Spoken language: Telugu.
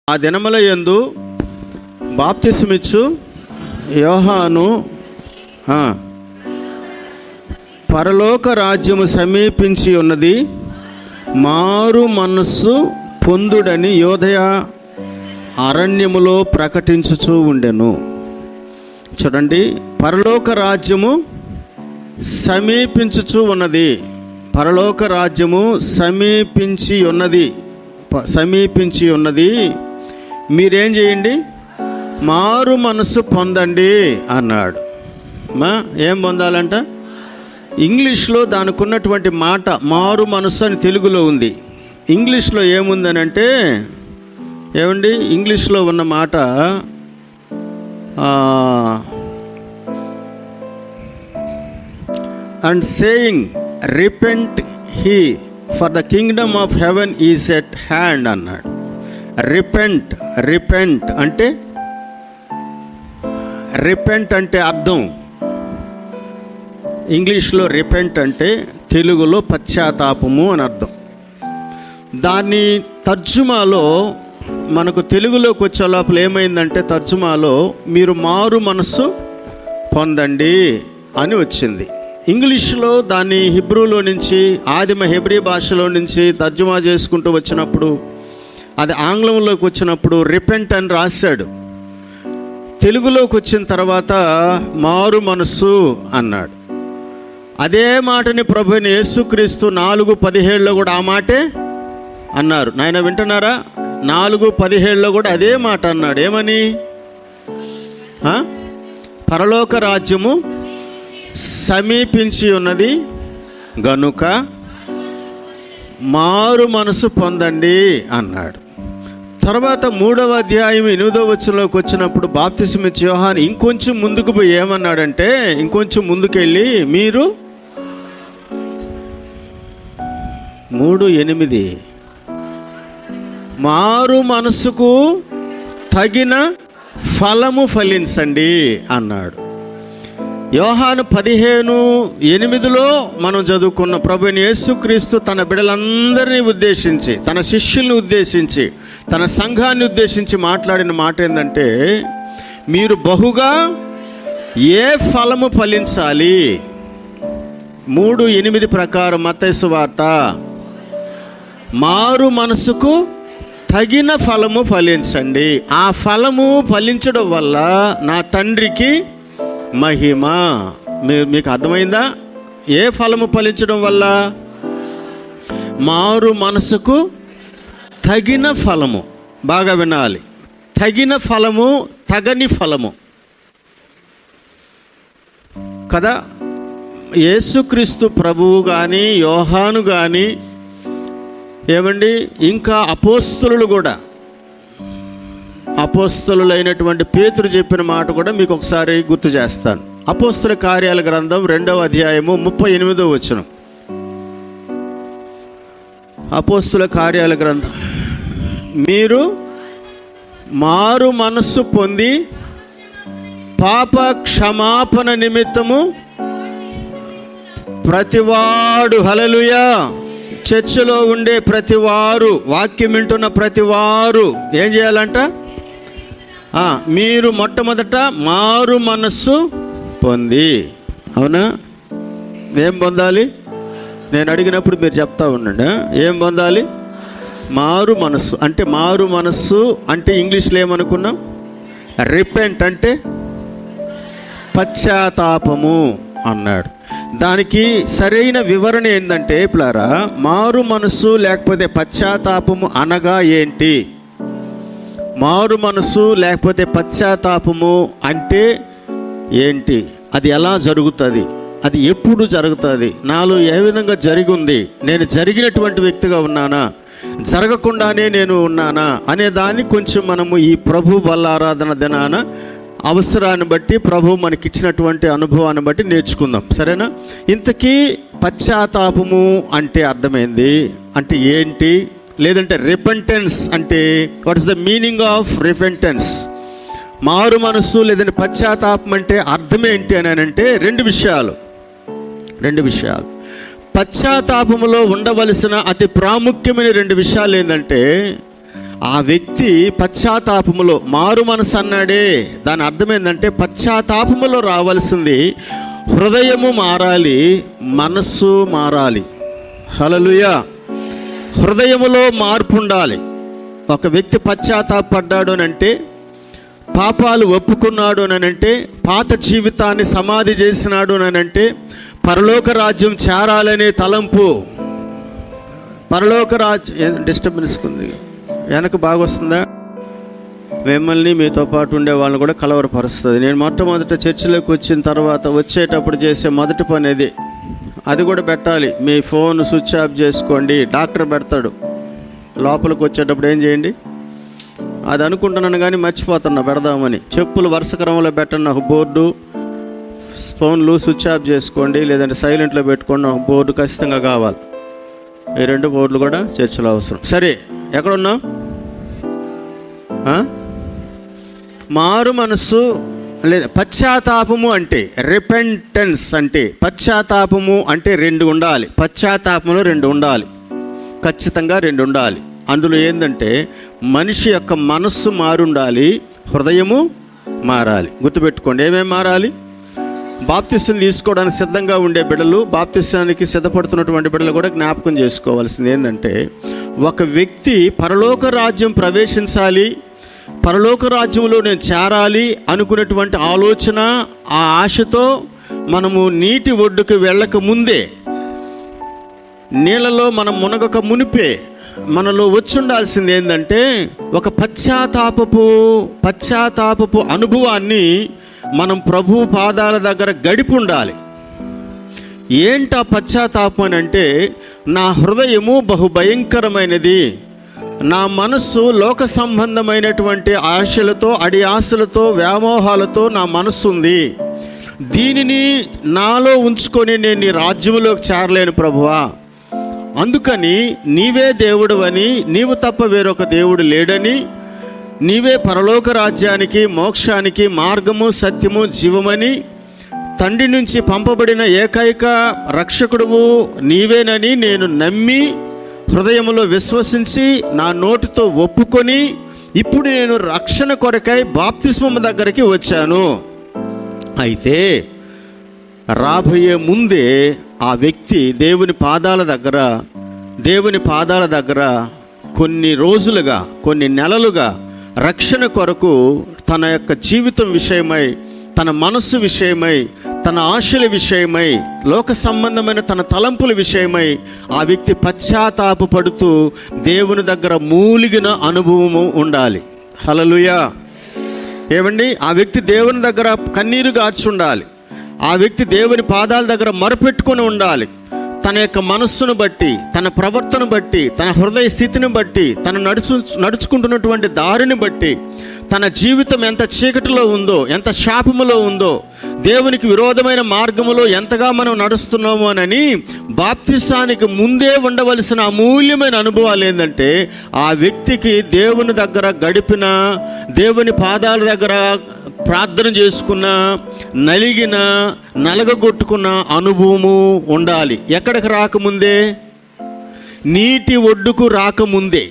ఆ దినముల యందు బాప్తిసమిచ్చు యోహాను పరలోక రాజ్యము సమీపించి ఉన్నది, మారు మనస్సు పొందుడని యోదయ అరణ్యములో ప్రకటించుచూ ఉండెను. చూడండి, పరలోక రాజ్యము సమీపించుచూ ఉన్నది. పరలోక రాజ్యము సమీపించి ఉన్నది. మీరేం చేయండి? మారు మనస్సు పొందండి అన్నాడు. ఏం పొందాలంట? ఇంగ్లీష్లో దానికి ఉన్నటువంటి మాట మారు మనస్సు అని తెలుగులో ఉంది. ఇంగ్లీష్లో ఏముందని అంటే, ఏమండి, ఇంగ్లీష్లో ఉన్న మాట and saying repent he for the Kingdom of heaven is at hand అన్నాడు. రిపెంట్ అంటే అర్థం. ఇంగ్లీష్లో రిపెంట్ అంటే తెలుగులో పశ్చాత్తాపము అని అర్థం. దాన్ని తర్జుమాలో మనకు తెలుగులోకి వచ్చే లోపల ఏమైందంటే, తర్జుమాలో మీరు మారు మనస్సు పొందండి అని వచ్చింది. ఇంగ్లీష్లో దాన్ని హిబ్రూలో నుంచి, ఆదిమ హెబ్రీ భాషలో నుంచి తర్జుమా చేసుకుంటూ వచ్చినప్పుడు, అది ఆంగ్లంలోకి వచ్చినప్పుడు రిపెంట్ అని రాశాడు. తెలుగులోకి వచ్చిన తర్వాత మారు మనస్సు అన్నాడు. అదే మాటని ప్రభువైన యేసుక్రీస్తు 4:17 కూడా ఆ మాటే అన్నారు. నాయన వింటున్నారా? 4:17 కూడా అదే మాట అన్నాడు. ఏమని? పరలోక రాజ్యము సమీపించి ఉన్నది గనుక మారు మనసు పొందండి అన్నాడు. తర్వాత 3వ అధ్యాయం 8వ వచనంలోకి వచ్చినప్పుడు బాప్తిసమిచ్చే యోహాను ఇంకొంచెం ముందుకు పోయి ఏమన్నాడంటే, ఇంకొంచెం ముందుకెళ్ళి మీరు 3:8 మారు మనసుకు తగిన ఫలము ఫలించండి అన్నాడు. యోహాను 15:8 మనం చదువుకున్న ప్రభువైన యేసుక్రీస్తు తన బిడ్డలందరినీ ఉద్దేశించి, తన శిష్యుల్ని ఉద్దేశించి, తన సంఘాన్ని ఉద్దేశించి మాట్లాడిన మాట ఏంటంటే, మీరు బహుగా ఏ ఫలము ఫలించాలి? 3:8 ప్రకారం మత్తయి సువార్త, మారు మనసుకు తగిన ఫలము ఫలించండి. ఆ ఫలము ఫలించడం వల్ల నా తండ్రికి మహిమ. మీకు అర్థమైందా? ఏ ఫలము ఫలించడం వల్ల? మారు మనసుకు తగిన ఫలము. బాగా వినాలి. తగిన ఫలము, తగని ఫలము కదా. యేసుక్రీస్తు ప్రభువు కానీ, యోహాను కానీ, ఏమండి, ఇంకా అపోస్తలులు కూడా, అపోస్తలులైనటువంటి పేతురు చెప్పిన మాట కూడా మీకు ఒకసారి గుర్తు చేస్తాను. అపోస్తల కార్యాల గ్రంథం 2వ అధ్యాయము 38వ వచనం. అపోస్తల కార్యాల గ్రంథం, మీరు మారు మనస్సు పొంది పాప క్షమాపణ నిమిత్తము ప్రతివాడు, హల్లెలూయా, చర్చిలో ఉండే ప్రతివారు, వాక్యం వింటున్న ప్రతివారు ఏం చేయాలంట? మీరు మొట్టమొదట మారు మనస్సు పొంది. అవునా? ఏం పొందాలి? నేను అడిగినప్పుడు మీరు చెప్తా ఉండండి. ఏం పొందాలి? మారు మనస్సు. అంటే మారు మనస్సు అంటే ఇంగ్లీష్లో ఏమనుకున్నాం? రిపెంట్ అంటే పశ్చాత్తాపము అన్నాడు. దానికి సరైన వివరణ ఏంటంటే, ప్లారా, మారు మనస్సు లేకపోతే పశ్చాత్తాపము అనగా ఏంటి? మారు మనస్సు లేకపోతే పశ్చాత్తాపము అంటే ఏంటి? అది ఎలా జరుగుతుంది? అది ఎప్పుడు జరుగుతుంది? నాలో ఏ విధంగా జరిగింది? నేను జరిగినటువంటి వ్యక్తిగా ఉన్నానా, జరగకుండానే నేను ఉన్నానా అనే దాన్ని కొంచెం మనము ఈ ప్రభు బల్లారాధన దినాన అవసరాన్ని బట్టి, ప్రభు మనకిచ్చినటువంటి అనుభవాన్ని బట్టి నేర్చుకుందాం. సరేనా? ఇంతకీ పశ్చాత్తాపము అంటే అర్థమైంది అంటే ఏంటి? లేదంటే రిపెంటెన్స్ అంటే what is the meaning of repentance? మారు మనస్సు లేదంటే పశ్చాత్తాపం అంటే అర్థం ఏంటి అని అంటే రెండు విషయాలు. పశ్చాత్తాపములో ఉండవలసిన అతి ప్రాముఖ్యమైన రెండు విషయాలు ఏంటంటే, ఆ వ్యక్తి పశ్చాత్తాపములో, మారు మనసు అన్నాడే, దాని అర్థం ఏంటంటే పశ్చాత్తాపములో రావాల్సింది హృదయము మారాలి, మనస్సు మారాలి. హల్లెలూయా. హృదయములో మార్పు ఉండాలి. ఒక వ్యక్తి పశ్చాత్తాపడ్డాడు అని అంటే, పాపాలు ఒప్పుకున్నాడు అని అంటే, పాత జీవితాన్ని సమాధి చేసినాడు అని అంటే, పరలోక రాజ్యం చేరాలనే తలంపు, పరలోక రాజ్యం డిస్టర్బెన్స్ ఉంది, వెనక బాగా వస్తుందా? మిమ్మల్ని మీతో పాటు ఉండే వాళ్ళని కూడా కలవరపరుస్తుంది. నేను మొట్టమొదట చర్చిలోకి వచ్చిన తర్వాత వచ్చేటప్పుడు చేసే మొదటి పని అది కూడా పెట్టాలి. మీ ఫోన్ స్విచ్ ఆఫ్ చేసుకోండి, డాక్టర్ పెడతాడు. లోపలికి వచ్చేటప్పుడు ఏం చేయండి, అది అనుకుంటున్నాను కానీ మర్చిపోతున్నా పెడదామని. చెప్పులు వరుస క్రమంలో పెట్టండి, ఒక బోర్డు, ఫోన్లు స్విచ్ ఆఫ్ చేసుకోండి లేదంటే సైలెంట్లో పెట్టుకోండి, ఒక బోర్డు ఖచ్చితంగా కావాలి. ఈ 2 బోర్డులు కూడా చర్చిలో అవసరం. సరే, ఎక్కడున్నాం? మారు మనస్సు లేదా పశ్చాత్తాపము అంటే, రిపెంటెన్స్ అంటే, పశ్చాత్తాపము అంటే 2 ఉండాలి. పశ్చాత్తాపంలో 2 ఉండాలి, ఖచ్చితంగా 2 ఉండాలి. అందులో ఏంటంటే మనిషి యొక్క మనస్సు మారుండాలి, హృదయము మారాలి. గుర్తుపెట్టుకోండి, ఏమేమి మారాలి? బాప్తిసం తీసుకోవడానికి సిద్ధంగా ఉండే బిడ్డలు, బాప్తిసానికి సిద్ధపడుతున్నటువంటి బిడ్డలు కూడా జ్ఞాపకం చేసుకోవాల్సింది ఏంటంటే, ఒక వ్యక్తి పరలోక రాజ్యం ప్రవేశించాలి, పరలోక రాజ్యంలో నేను చేరాలి అనుకునేటువంటి ఆలోచన, ఆ ఆశతో మనము నీటి ఒడ్డుకు వెళ్ళక ముందే, నీళ్ళలో మనం మునగక మునిపే మనలో వచ్చి ఉండాల్సింది ఏంటంటే ఒక పశ్చాత్తాపపు అనుభవాన్ని మనం ప్రభు పాదాల దగ్గర గడిపి ఉండాలి. ఏంటా పశ్చాత్తాపం అని అంటే, నా హృదయము బహుభయంకరమైనది, నా మనస్సు లోక సంబంధమైనటువంటి ఆశలతో, అడి ఆశలతో, వ్యామోహాలతో నా మనస్సు ఉంది. దీనిని నాలో ఉంచుకొని నేను నీ రాజ్యంలోకి చేరలేను ప్రభువా. అందుకని నీవే దేవుడు అని, నీవు తప్ప వేరొక దేవుడు లేడని, నీవే పరలోక రాజ్యానికి మోక్షానికి మార్గము సత్యము జీవమని, తండ్రి నుంచి పంపబడిన ఏకైక రక్షకుడువు నీవేనని నేను నమ్మి హృదయంలో విశ్వసించి నా నోటితో ఒప్పుకొని ఇప్పుడు నేను రక్షణ కొరకై బాప్తిస్మము దగ్గరికి వచ్చాను. అయితే రాబోయే ముందే ఆ వ్యక్తి దేవుని పాదాల దగ్గర కొన్ని రోజులుగా, కొన్ని నెలలుగా రక్షణ కొరకు తన యొక్క జీవితం విషయమై, తన మనస్సు విషయమై, తన ఆశల విషయమై, లోక సంబంధమైన తన తలంపుల విషయమై ఆ వ్యక్తి పశ్చాత్తాపపడుతూ దేవుని దగ్గర మూలిగిన అనుభవము ఉండాలి. హల్లెలూయా. ఏమండి, ఆ వ్యక్తి దేవుని దగ్గర కన్నీరు గార్చి ఉండాలి. ఆ వ్యక్తి దేవుని పాదాల దగ్గర మొరపెట్టుకొని ఉండాలి. తన యొక్క మనస్సును బట్టి, తన ప్రవర్తన బట్టి, తన హృదయ స్థితిని బట్టి, తన నడుచుకుంటున్నటువంటి దారిని బట్టి, తన జీవితం ఎంత చీకటిలో ఉందో, ఎంత శాపములో ఉందో, దేవునికి విరోధమైన మార్గములో ఎంతగా మనం నడుస్తున్నాము అని బాప్తిసానికి ముందే ఉండవలసిన అమూల్యమైన అనుభవాలు ఏంటంటే, ఆ వ్యక్తికి దేవుని దగ్గర గడిపిన, దేవుని పాదాల దగ్గర ప్రార్థన చేసుకున్న, నలగగొట్టుకున్న అనుభవము ఉండాలి. ఎక్కడికి రాకముందే? నీటి ఒడ్డుకు రాకముందే.